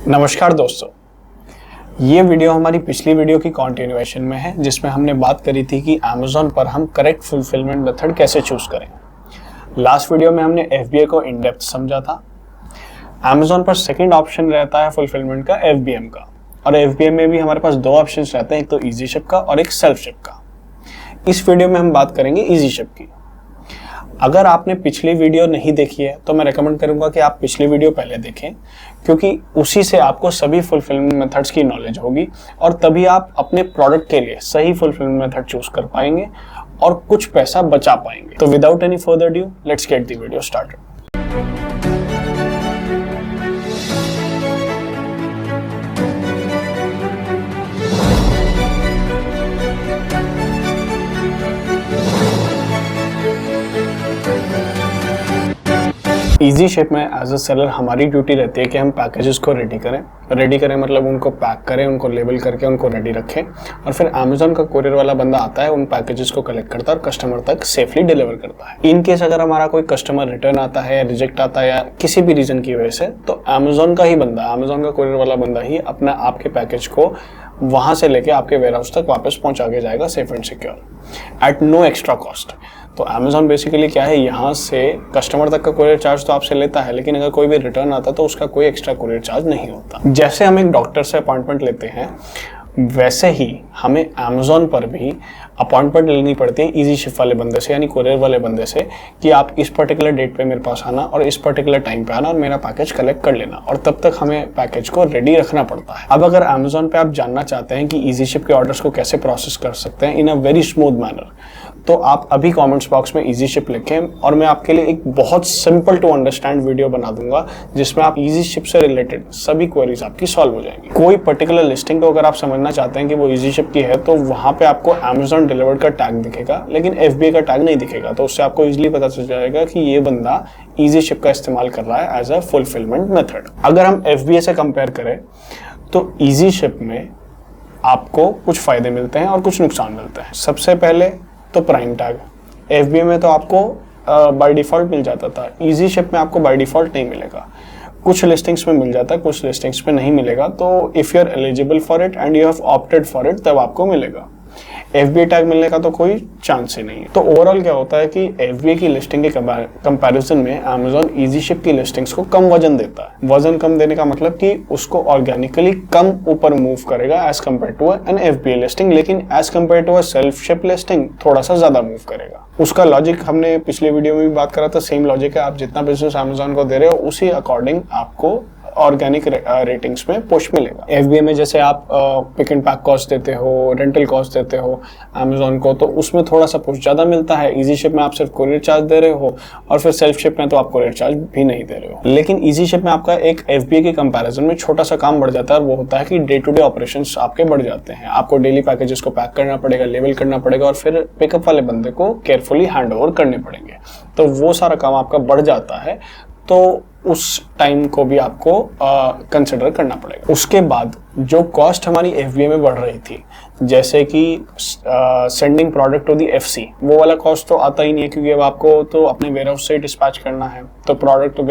नमस्कार दोस्तों, ये वीडियो हमारी पिछली वीडियो की कंटिन्यूएशन में है जिसमें हमने बात करी थी कि Amazon पर हम करेक्ट फुलफिलमेंट मेथड कैसे चूज करें। लास्ट वीडियो में हमने FBA को इन डेप्थ समझा था। Amazon पर सेकंड ऑप्शन रहता है फुलफिलमेंट का FBM का, और FBM में भी हमारे पास दो ऑप्शन रहते हैं, एक तो ईजी शिप का और एक सेल्फ शिप का। इस वीडियो में हम बात करेंगे ईजी शिप की। अगर आपने पिछली वीडियो नहीं देखी है तो मैं रेकमेंड करूंगा कि आप पिछली वीडियो पहले देखें, क्योंकि उसी से आपको सभी फुलफिलमेंट मेथड्स की नॉलेज होगी और तभी आप अपने प्रोडक्ट के लिए सही फुलफिलमेंट मेथड चूज कर पाएंगे और कुछ पैसा बचा पाएंगे। तो without any further due, let's get the video started. Easy ship में एज अ सेलर हमारी ड्यूटी रहती है कि हम पैकेजेस को रेडी करें मतलब उनको पैक करें, उनको लेबल करके उनको रेडी रखें, और फिर अमेजोन का कोरियर वाला बंदा आता है, उन पैकेजेस को कलेक्ट करता है और कस्टमर तक सेफली डिलीवर करता है। इन केस अगर हमारा कोई कस्टमर रिटर्न आता है या रिजेक्ट आता है या किसी भी रीजन की वजह से, तो अमेजोन का कोरियर वाला बंदा ही अपना आपके पैकेज को वहां से लेके आपके वेयरहाउस तक वापस पहुंचा के जाएगा safe and secure at no extra cost. तो अमेजोन बेसिकली क्या है, यहाँ से कस्टमर तक का कोरियर चार्ज तो आपसे लेता है, लेकिन अगर कोई भी रिटर्न आता है तो उसका कोई एक्स्ट्रा कोरियर चार्ज नहीं होता। जैसे हम एक डॉक्टर से अपॉइंटमेंट लेते हैं, वैसे ही हमें अमेजोन पर भी अपॉइंटमेंट लेनी पड़ती है ईजी शिप वाले बंदे से, यानी कोरियर वाले बंदे से, कि आप इस पर्टिकुलर डेट पे मेरे पास आना और इस पर्टिकुलर टाइम पे आना और मेरा पैकेज कलेक्ट कर लेना, और तब तक हमें पैकेज को रेडी रखना पड़ता है। अब अगर अमेजोन पे आप जानना चाहते हैं कि ईजी शिप के ऑर्डर्स को कैसे प्रोसेस कर सकते हैं इन अ वेरी स्मूथ मैनर, तो आप अभी कमेंट्स बॉक्स में ईजी शिप लिखें और मैं आपके लिए एक बहुत सिंपल टू अंडरस्टैंड वीडियो बना दूंगा जिसमें आप ईजी शिप से रिलेटेड सभी क्वेरीज आपकी सॉल्व हो जाएंगी। कोई पर्टिकुलर लिस्टिंग को अगर आप समझना चाहते हैं कि वो ईजी शिप की है, तो वहां पे आपको अमेजोन डिलीवर्ड का टैग दिखेगा, लेकिन FBA का टैग नहीं दिखेगा। तो उससे आपको इजीली पता चल जाएगा कि ये बंदा ईजी शिप का इस्तेमाल कर रहा है एज अ फुलफिलमेंट मेथड। अगर हम FBA से कंपेयर करें तो ईजी शिप में आपको कुछ फायदे मिलते हैं और कुछ नुकसान मिलते हैं। सबसे पहले तो प्राइम टैग, FBA में तो आपको बाय डिफॉल्ट मिल जाता था, ईजी शिप में आपको बाय डिफॉल्ट नहीं मिलेगा। कुछ लिस्टिंग्स में मिल जाता है, कुछ लिस्टिंग्स में नहीं मिलेगा। तो if you are eligible for it and you have opted for it, तब आपको मिलेगा। FBA टैग मिलने का तो कोई चांस ही नहीं है। तो ओवरऑल क्या होता है कि FBA की लिस्टिंग के कंपैरिजन में अमेजोन ईजी शिप की लिस्टिंग्स को कम वजन देता है। वजन कम देने का मतलब कि उसको ऑर्गेनिकली कम ऊपर मूव करेगा as compare to an FBA listing, लेकिन as compare to a self ship listing थोड़ा सा ज्यादा मूव करेगा। उसका लॉजिक हमने पिछले वीडियो में भी बात करा था, सेम लॉजिक है। आप जितना बिजनेस अमेजोन को दे रहे हो उसी अकॉर्डिंग आपको ऑर्गेनिक रेटिंग्स में पुश मिलेगा। FBA में जैसे आप पिक एंड पैक कॉस्ट देते हो, रेंटल कॉस्ट देते हो अमेजोन को, तो उसमें थोड़ा सा पुश ज्यादा मिलता है। ईजी शिप में आप सिर्फ कोरियर चार्ज दे रहे हो और फिर सेल्फ शिप में तो आप कोरियर चार्ज भी नहीं दे रहे हो। लेकिन ईजी शिप में आपका एक FBA के कंपैरिजन में छोटा सा काम बढ़ जाता है, और वो होता है कि डे टू डे ऑपरेशंस आपके बढ़ जाते हैं। आपको डेली पैकेजेस को पैक करना पड़ेगा, लेबल करना पड़ेगा, और फिर पिकअप वाले बंदे को केयरफुली हैंड ओवर करने पड़ेंगे। तो वो सारा काम आपका बढ़ जाता है, तो उस टाइम को भी आपको कंसिडर करना पड़ेगा। उसके बाद जो कॉस्ट हमारी FBA में बढ़ रही थी, जैसे कि sending product to the FC, वो वाला कॉस्ट तो आता ही नहीं है, क्योंकि अब आपको तो अपने वेयरहाउस से डिस्पैच करना है, तो प्रोडक्ट तो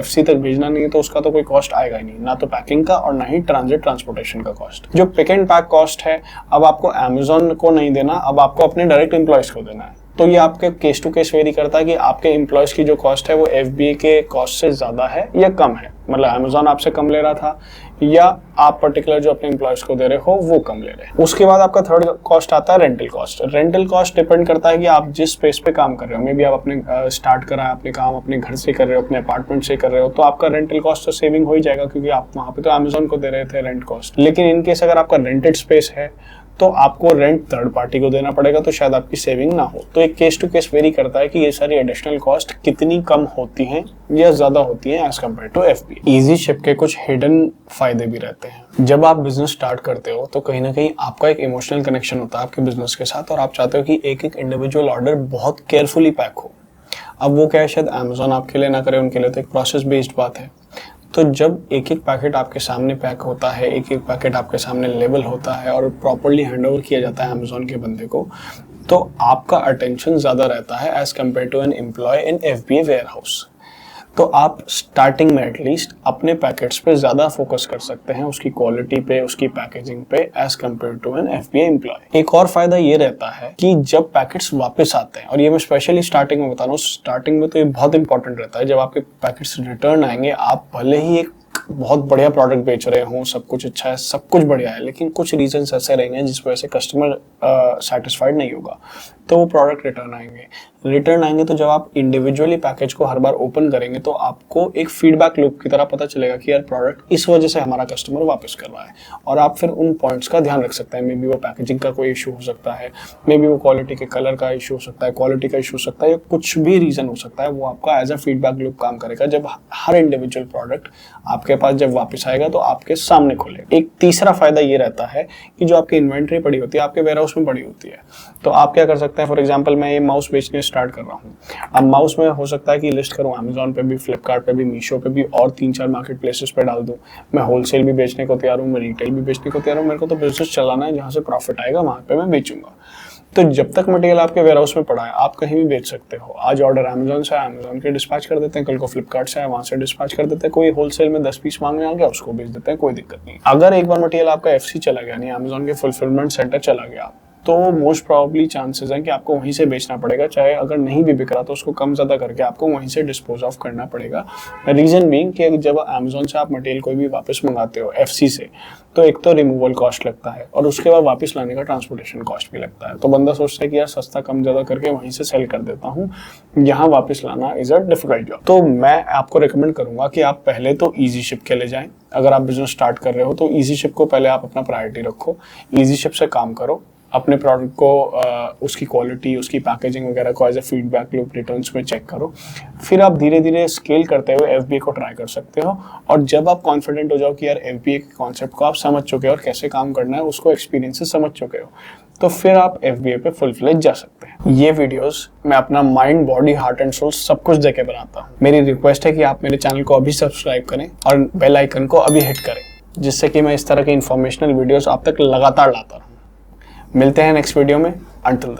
FC तक भेजना नहीं है, तो उसका तो कोई कॉस्ट आएगा ही नहीं, ना तो पैकिंग का और ना ही ट्रांसपोर्टेशन का कॉस्ट। जो पिक एंड पैक कॉस्ट है, अब आपको अमेजोन को नहीं देना, अब आपको अपने डायरेक्ट एम्प्लॉयज को देना है। तो ये आपके केस टू केस वेरी करता है कि आपके एम्प्लॉयज की जो कॉस्ट है वो FBA के कॉस्ट से ज्यादा है या कम है। मतलब अमेजोन आपसे कम ले रहा था या आप पर्टिकुलर जो अपने एम्प्लॉयज को दे रहे हो वो कम ले रहे हैं। उसके बाद आपका थर्ड कॉस्ट आता है rental cost. Rental cost depend करता है कि आप जिस स्पेस पे काम कर रहे हो। मे बी आप अपने स्टार्ट करा है अपने काम अपने घर से कर रहे हो, अपने अपार्टमेंट से कर रहे हो, तो आपका रेंटल कॉस्ट तो सेविंग हो ही जाएगा, क्योंकि आप वहाँ पे तो अमेजोन को दे रहे थे रेंट कॉस्ट। लेकिन इन केस अगर आपका रेंटेड स्पेस है तो आपको रेंट थर्ड पार्टी को देना पड़ेगा, तो शायद आपकी सेविंग ना हो। तो एक केस टू केस वेरी करता है कि ये सारी एडिशनल कॉस्ट कितनी कम होती हैं या ज्यादा होती हैं as compare to FBA। Easy ship के कुछ हिडन फायदे भी रहते हैं। जब आप बिजनेस स्टार्ट करते हो तो कहीं ना कहीं आपका एक इमोशनल कनेक्शन होता है आपके बिजनेस के साथ, और आप चाहते हो कि एक एक इंडिविजुअल ऑर्डर बहुत केयरफुली पैक हो। अब वो क्या है, शायद अमेजोन आपके लिए ना करे, उनके लिए तो एक प्रोसेस बेस्ड बात है। तो जब एक एक पैकेट आपके सामने पैक होता है, एक एक पैकेट आपके सामने लेबल होता है और प्रॉपर्ली हैंड ओवर किया जाता है अमेजोन के बंदे को, तो आपका अटेंशन ज़्यादा रहता है as compare to an employ in FBA warehouse. तो आप स्टार्टिंग में एटलीस्ट अपने पैकेट्स पे ज़्यादा फोकस कर सकते हैं, उसकी क्वालिटी पे, उसकी पैकेजिंग पे, as compare to an FBI employ. एक और फायदा ये रहता है कि जब पैकेट्स वापस आते हैं, और ये मैं स्पेशली स्टार्टिंग में बता रहा हूँ, स्टार्टिंग में तो ये बहुत इंपॉर्टेंट रहता है, जब आपके पैकेट्स रिटर्न आएंगे, आप भले ही एक बहुत बढ़िया प्रोडक्ट बेच रहे हो, सब कुछ अच्छा है, सब कुछ बढ़िया है, लेकिन कुछ रीजंस ऐसे रहेंगे जिस वजह से कस्टमर सेटिस्फाइड नहीं होगा, तो वो प्रोडक्ट रिटर्न आएंगे। तो जब आप इंडिविजुअली पैकेज को हर बार ओपन करेंगे तो आपको एक फीडबैक लूप की तरह पता चलेगा कि यार प्रोडक्ट इस वजह से हमारा कस्टमर वापस कर रहा है, और आप फिर उन पॉइंट्स का ध्यान रख सकते हैं। मे बी वो पैकेजिंग का कोई इशू हो सकता है, मे बी वो क्वालिटी के कलर का इशू हो सकता है, क्वालिटी का इशू हो सकता है, या कुछ भी रीजन हो सकता है, वो आपका एज अ फीडबैक लूप काम करेगा। जब हर इंडिविजुअल प्रोडक्ट आपके पास जब वापस आएगा तो आपके सामने खोलेगा। एक तीसरा फायदा ये रहता है कि जो आपकी इन्वेंट्री पड़ी होती है, आपके वेयरहाउस में पड़ी होती है, तो आप क्या कर सकते हैं, फॉर एग्जांपल मैं ये माउस बेचने स्टार्ट कर रहा हूँ। अब माउस में हो सकता है कि लिस्ट करूँ अमेजोन पे भी, फ्लिपकार्ट पे भी, मीशो पे भी, और 3-4 मार्केट प्लेसेस पे डाल दूँ। मैं होलसेल भी बेचने को तैयार हूँ, मैं रिटेल भी बेचने को तैयार हूँ। मेरे को तो बिजनेस चलाना है, जहाँ से प्रॉफिट आएगा वहाँ पे मैं बेचूंगा। तो जब तक मटेरियल आपके वेयरहाउस में पड़ा है, आप कहीं भी बेच सकते हो। आज ऑर्डर अमेजोन से है, अमेजोन के डिस्पैच कर देते हैं, कल को फ्लिपकार्ट से है, वहाँ से डिस्पैच कर देते हैं। कोई होलसेल में 10 पीस मांगने आ गया, उसको बेच देते हैं, कोई दिक्कत नहीं। अगर एक बार मटेरियल आपका एफसी चला गया, यानी अमेजोन के फुलफिलमेंट सेंटर चला गया, तो मोस्ट प्रोबेबली चांसेस हैं कि आपको वहीं से बेचना पड़ेगा। चाहे अगर नहीं भी बिक रहा तो उसको कम ज़्यादा करके आपको वहीं से डिस्पोज ऑफ करना पड़ेगा। रीज़न बीइंग कि जब अमेजोन से आप मटेरियल कोई भी वापस मंगाते हो एफसी से, तो एक तो रिमूवल कॉस्ट लगता है, और उसके बाद वापस लाने का ट्रांसपोर्टेशन कॉस्ट भी लगता है। तो बंदा सोचता है कि यार सस्ता कम ज़्यादा करके वहीं से सेल कर देता हूँ, यहाँ वापस लाना इज़ अ डिफिकल्ट जॉब। तो मैं आपको रिकमेंड करूँगा कि आप पहले तो ईजी शिप के लिए जाएँ। अगर आप बिजनेस स्टार्ट कर रहे हो तो ईजी शिप को पहले आप अपना प्रायोरिटी रखो, ईजी शिप से काम करो, अपने प्रोडक्ट को उसकी क्वालिटी, उसकी पैकेजिंग वगैरह को as a feedback loop returns में चेक करो। फिर आप धीरे धीरे स्केल करते हुए एफबीए को ट्राई कर सकते हो, और जब आप कॉन्फिडेंट हो जाओ कि यार एफबीए के कॉन्सेप्ट को आप समझ चुके हो और कैसे काम करना है उसको एक्सपीरियंस से समझ चुके हो, तो फिर आप एफबीए पे फुल फ्लेज जा सकते हैं। ये वीडियोस मैं अपना mind, body, heart and soul सब कुछ देके बनाता हूँ। मेरी रिक्वेस्ट है कि आप मेरे चैनल को अभी सब्सक्राइब करें और बेल आइकन को अभी हिट करें, जिससे कि मैं इस तरह के इंफॉर्मेशनल वीडियोस आप तक लगातार लाता रहूँ। मिलते हैं नेक्स्ट वीडियो में। Until then.